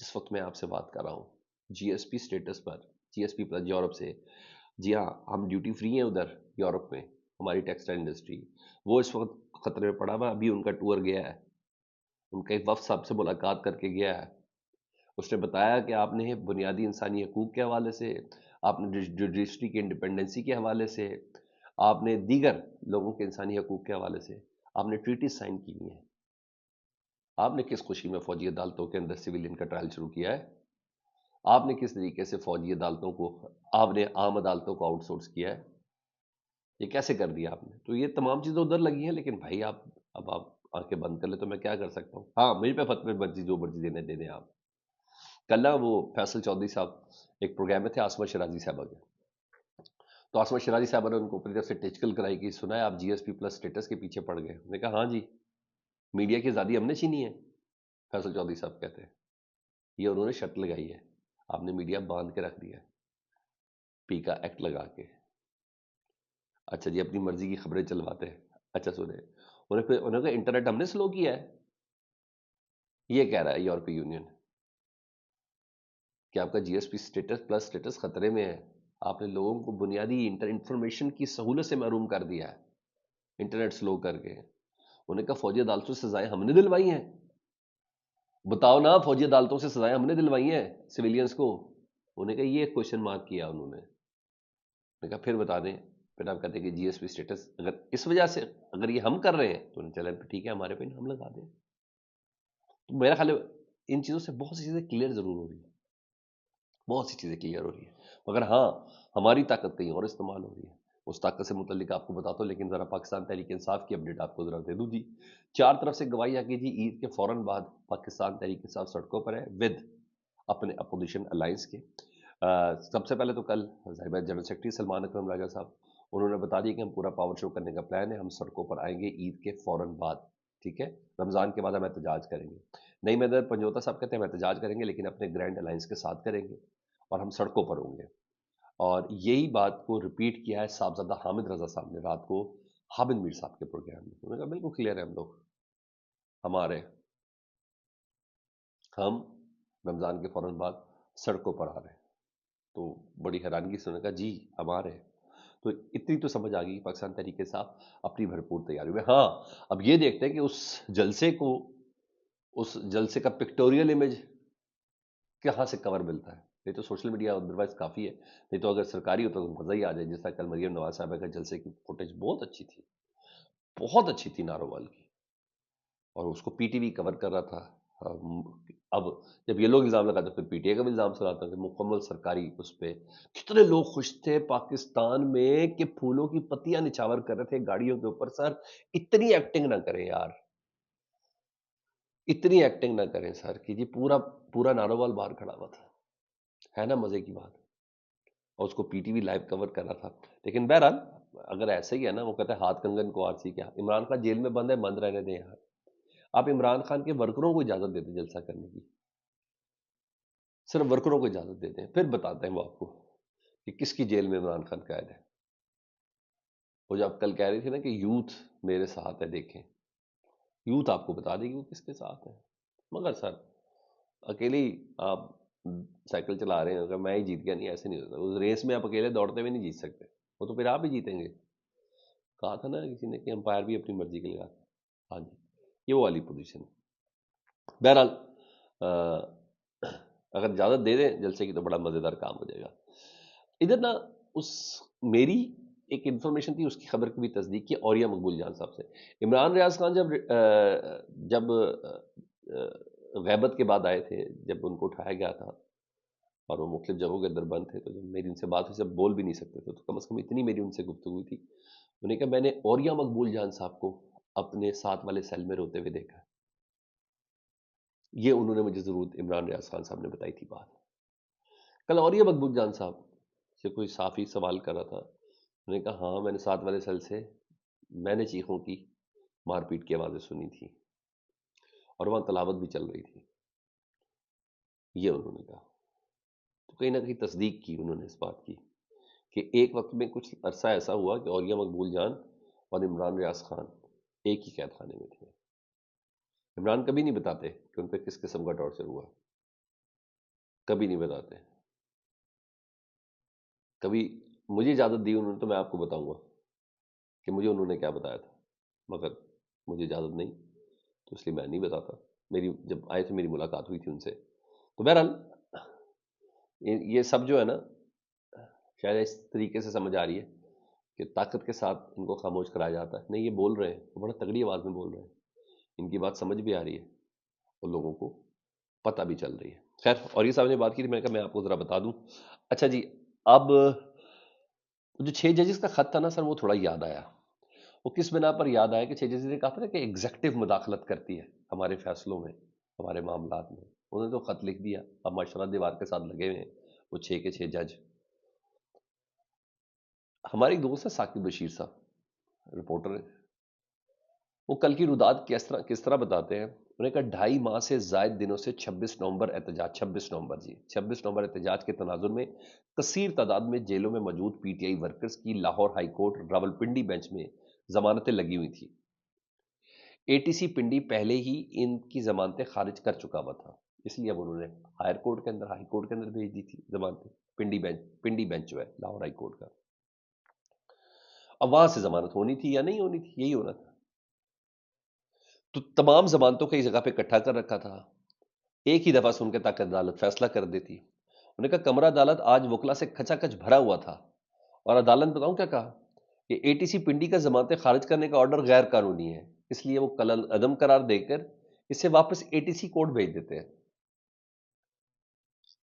جس وقت میں آپ سے بات کر رہا ہوں جی ایس پی اسٹیٹس پر، جی ایس پی پلس یورپ سے، جی ہاں ہم ڈیوٹی فری ہیں ادھر یورپ میں، ہماری ٹیکسٹائل انڈسٹری وہ اس وقت خطرے میں پڑا ہوا، ابھی ان کا ٹور گیا ہے، ان کا ایک وفد صاحب سے ملاقات کر کے گیا ہے، اس نے بتایا کہ آپ نے بنیادی انسانی حقوق کے حوالے سے، آپ نے جوڈیشری کی انڈیپینڈنسی کے حوالے سے، آپ نے دیگر لوگوں کے انسانی حقوق کے حوالے سے آپ نے ٹریٹیز سائن کی ہوئی ہیں، آپ نے کس خوشی میں فوجی عدالتوں کے اندر سویلین کا ٹرائل شروع کیا ہے، آپ نے کس طریقے سے فوجی عدالتوں کو، آپ نے عام عدالتوں کو آؤٹ سورس کیا ہے، یہ کیسے کر دیا آپ نے؟ تو یہ تمام چیزیں ادھر لگی ہیں، لیکن بھائی آپ اب آپ آنکھیں بند کر لیں تو میں کیا کر سکتا ہوں؟ ہاں مجھ پہ فتوی مرضی جو مرضی دینے دے دیں آپ۔ کل نا وہ فیصل چودھری صاحب ایک پروگرام میں تھے عاصمہ شرازی صاحبہ کے، تو عاصمہ شرازی صاحبہ نے ان کو اپنی طرف سے ٹچکل کرائی کہ سنا ہے آپ جی ایس پی پلس اسٹیٹس کے پیچھے پڑ گئے، انہوں نے کہا ہاں جی، میڈیا کی آزادی ہم نے چھینی ہے، فیصل چودھری صاحب کہتے ہیں یہ انہوں نے شرط لگائی ہے، آپ نے میڈیا باندھ کے رکھ دیا ہے پی کا ایکٹ لگا کے، اچھا جی اپنی مرضی کی خبریں چلواتے ہیں، اچھا سنیں انہوں نے کہا انٹرنیٹ ہم نے سلو کیا ہے، یہ کہہ رہا ہے یورپی یونین کہ آپ کا G S P status plus status خطرے میں ہے، آپ نے لوگوں کو بنیادی انفارمیشن کی سہولت سے محروم کر دیا ہے انٹرنیٹ سلو کر کے، انہوں نے کہا فوجی عدالتوں سے سزائیں ہم نے دلوائی ہیں، بتاؤ نا فوجی عدالتوں سے سزائیں ہم نے دلوائی ہیں سویلینز کو، انہوں نے کہا یہ کوشچن مارک کیا انہوں نے کہا پھر بتا دیں، پھر آپ کہتے ہیں کہ جی ایس پی اسٹیٹس اگر اس وجہ سے اگر یہ ہم کر رہے ہیں تو چلیں ٹھیک ہے ہمارے پہ ہم لگا دیں، تو میرا خیال ہے ان چیزوں سے بہت سی چیزیں کلیئر ضرور ہو رہی ہیں، بہت سی چیزیں کلیئر ہو رہی ہیں، مگر ہاں ہماری طاقت کہیں اور استعمال ہو رہی ہے، اس طاقت سے متعلق آپ کو بتاتا ہوں، لیکن ذرا پاکستان تحریک انصاف کی اپڈیٹ آپ کو ذرا دے دوں جی، چار طرف سے گواہی کی جی، عید کے فوراً بعد پاکستان تحریک انصاف سڑکوں پر ہے ود اپنے اپوزیشن الائنس کے، سب سے پہلے تو کل ظاہر بات جنرل سیکرٹری سلمان اکرم راجہ صاحب انہوں نے بتا دیا کہ ہم پورا پاور شو کرنے کا پلان ہے، ہم سڑکوں پر آئیں گے عید کے فوراً بعد، ٹھیک ہے، رمضان کے بعد ہم احتجاج کریں گے، نئی مدر پنجوتا صاحب کہتے ہیں ہم احتجاج کریں گے لیکن اپنے گرینڈ الائنس کے ساتھ کریں گے اور ہم سڑکوں پر ہوں گے، اور یہی بات کو ریپیٹ کیا ہے صاحبزادہ حامد رضا صاحب نے رات کو حامد میر صاحب کے پروگرام میں، انہوں نے کہا بالکل کلیئر ہے ہم لوگ ہمارے ہم رمضان کے فوراً بعد سڑکوں پر آ رہے ہیں، تو بڑی حیرانگی سے انہوں نے کہا جی ہم آ رہے ہیں، تو اتنی تو سمجھ آ گئی پاکستان تحریک صاحب اپنی بھرپور تیاری میں، ہاں اب یہ دیکھتے ہیں کہ اس جلسے کو، اس جلسے کا پکٹوریل امیج کہاں سے کور ملتا ہے، نہیں تو سوشل میڈیا ادروائز کافی ہے، نہیں تو اگر سرکاری ہوتا تو مزہ ہی آ جائے، جس طرح کل مریم نواز صاحبہ کا جلسے کی فوٹیج بہت اچھی تھی، بہت اچھی تھی نارووال کی، اور اس کو پی ٹی وی کور کر رہا تھا، اب جب یہ لوگ الزام لگاتے پھر پی ٹی اے کا بھی الزام چلاتا کہ مکمل سرکاری اس پہ، کتنے لوگ خوش تھے پاکستان میں کہ پھولوں کی پتیاں نچھاور کر رہے تھے گاڑیوں کے اوپر، سر اتنی ایکٹنگ نہ کریں یار، اتنی ایکٹنگ نہ کریں سر کہ جی پورا پورا نارووال باہر کھڑا ہوا تھا، ہے نا مزے کی بات، اور اس کو پی ٹی وی لائیو کور کر رہا تھا، لیکن بہرحال اگر ایسا ہی ہے نا، وہ کہتے ہیں ہاتھ کنگن کو آرسی کیا، عمران خان جیل میں بند ہے بند رہنے دیں یار، آپ عمران خان کے ورکروں کو اجازت دیتے جلسہ کرنے کی، صرف ورکروں کو اجازت دیتے ہیں، پھر بتاتے ہیں وہ آپ کو کہ کس کی جیل میں عمران خان قید ہے، وہ جو آپ کل کہہ رہی تھی نا کہ یوتھ میرے ساتھ ہے، دیکھیں یوتھ آپ کو بتا دے گی وہ کس کے ساتھ ہے، مگر سر اکیلے ہی آپ سائیکل چلا رہے ہیں، اگر میں ہی جیت گیا، نہیں ایسے نہیں ہوتا، اس ریس میں آپ اکیلے دوڑتے ہوئے نہیں جیت سکتے، وہ تو پھر آپ ہی جیتیں گے، کہا تھا نا کسی نے کہ امپائر بھی اپنی مرضی کے لگاتا ہے، ہاں جی یہ وہ والی پوزیشن ہے، بہرحال اگر اجازت دے دیں جلسے کی تو بڑا مزیدار کام ہو جائے گا، ادھر نا اس میری ایک انفارمیشن تھی، اس کی خبر کی بھی تصدیق کی اوریہ مقبول جان صاحب سے، عمران ریاض خان جب غیبت کے بعد آئے تھے، جب ان کو اٹھایا گیا تھا اور وہ مختلف جگہوں کے اندر بند تھے، تو جب میری ان سے بات ہوئی سے بول بھی نہیں سکتے تھے، تو کم از کم اتنی میری ان سے گفتگو ہوئی تھی، انہوں نے کہا میں نے اوریہ مقبول جان صاحب کو اپنے ساتھ والے سیل میں روتے ہوئے دیکھا، یہ انہوں نے مجھے ضرور عمران ریاض خان صاحب نے بتائی تھی بات، کل اوریہ مقبول جان صاحب سے کوئی صحافی سوال کر رہا تھا، انہوں نے کہا ہاں میں نے ساتھ والے سیل سے میں نے چیخوں کی مار پیٹ کی آوازیں سنی تھی اور وہاں تلاوت بھی چل رہی تھی، یہ انہوں نے کہا، تو کہیں نہ کہیں تصدیق کی انہوں نے اس بات کی کہ ایک وقت میں کچھ عرصہ ایسا ہوا کہ اوریہ مقبول جان اور عمران ریاض خان ایک ہی قید خانے میں تھے، عمران کبھی نہیں بتاتے کہ ان پہ کس قسم کا ٹارچر ہوا، کبھی نہیں بتاتے. کبھی مجھے اجازت دی انہوں نے تو میں آپ کو بتاؤں گا کہ مجھے انہوں نے کیا بتایا تھا، مگر مجھے اجازت نہیں تو اس لیے میں نہیں بتاتا. میری جب آئے تھے میری ملاقات ہوئی تھی ان سے. تو بہرحال یہ سب جو ہے نا شاید اس طریقے سے سمجھ آ رہی ہے کہ طاقت کے ساتھ ان کو خاموش کرایا جاتا ہے. نہیں، یہ بول رہے ہیں، وہ بڑا تگڑی آواز میں بول رہے ہیں، ان کی بات سمجھ بھی آ رہی ہے اور لوگوں کو پتہ بھی چل رہی ہے. خیر، اور یہ صاحب نے بات کی تھی، میں نے کہا میں آپ کو ذرا بتا دوں. اچھا جی، اب جو 6 ججز کا خط تھا نا سر، وہ تھوڑا یاد آیا. وہ کس بنا پر یاد آیا کہ 6 ججز نے کہا تھا نا کہ ایگزیکٹو مداخلت کرتی ہے ہمارے فیصلوں میں، ہمارے معاملات میں. انہوں نے تو خط لکھ دیا، اب ماشاء اللہ دیوار کے ساتھ لگے ہوئے ہیں وہ 6 کے 6 جج. ہمارے ایک دوست ہے ثاقب بشیر صاحب، رپورٹر ہیں. وہ کل کی روداد کس طرح بتاتے ہیں. انہوں نے کہا 2.5 ماہ سے زائد دنوں سے 26 نومبر احتجاج، 26 نومبر احتجاج کے تناظر میں کثیر تعداد میں جیلوں میں موجود پی ٹی آئی ورکرز کی Lahore high court Rawalpindi bench میں ضمانتیں لگی ہوئی تھی. اے ٹی سی پنڈی پہلے ہی ان کی ضمانتیں خارج کر چکا ہوا تھا، اس لیے اب انہوں نے ہائی کورٹ کے اندر بھیج دی تھی ضمانتیں. پنڈی بینچ جو ہے لاہور ہائی کورٹ کا، اب وہاں سے ضمانت ہونی تھی یا نہیں ہونی تھی، یہی ہونا تھا. تو تمام ضمانتوں کو ایک جگہ پہ اکٹھا کر رکھا تھا، ایک ہی دفعہ سن کے تاکہ عدالت فیصلہ کر دیتی. انہوں نے کہا کمرہ عدالت آج وکلا سے کھچا کھچ بھرا ہوا تھا، اور عدالت بتاؤں کیا کہا کہ اے ٹی سی پنڈی کا ضمانتیں خارج کرنے کا آرڈر غیر قانونی ہے، اس لیے وہ کل عدم قرار دے کر اسے واپس اے ٹی سی کورٹ بھیج دیتے ہیں.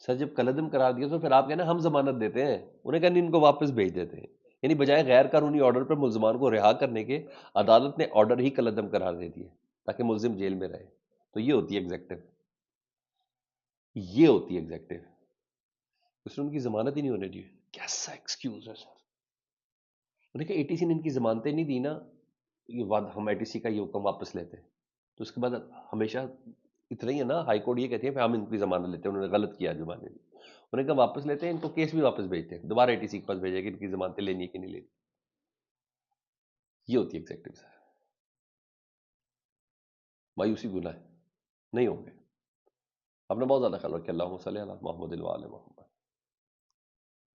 سر جب کل عدم قرار دیا تو پھر آپ کہنا ہم ضمانت دیتے ہیں، انہیں کہا نہیں، ان کو واپس بھیج دیتے ہیں. یعنی بجائے غیر قانونی آرڈر پر ملزمان کو رہا کرنے کے، عدالت نے آرڈر ہی کل عدم قرار دے دیا تاکہ ملزم جیل میں رہے. تو یہ ہوتی ہے ایگزیکٹو، یہ ہوتی ہے ایگزیکٹو. اس نے ان کی ضمانت ہی نہیں ہونے دی. کیسا ایکسکیوز ہے سر. انہوں نے کہا اے ٹی سی نے ان کی ضمانتیں نہیں دی نا، یہ ہم اے ٹی سی کا یہ حکم واپس لیتے ہیں. تو اس کے بعد ہمیشہ اتنا ہی ہے نا، ہائی کورٹ یہ کہتی ہے کہ ہم ان کی ضمانت لیتے ہیں، انہوں نے غلط کیا زمانے میں. انہوں نے کہا واپس لیتے ہیں، ان کو کیس بھی واپس بھیجتے ہیں، دوبارہ اے ٹی سی کے پاس بھیجے کہ ان کی ضمانتیں لینی ہے کہ نہیں لینی. یہ ہوتی ہے ایگزیکٹو سر. مایوسی گناہ ہے، نہیں ہوں گے. اپنا بہت زیادہ خیال رکھیں. اللہم صلی علی محمد و علی محمد.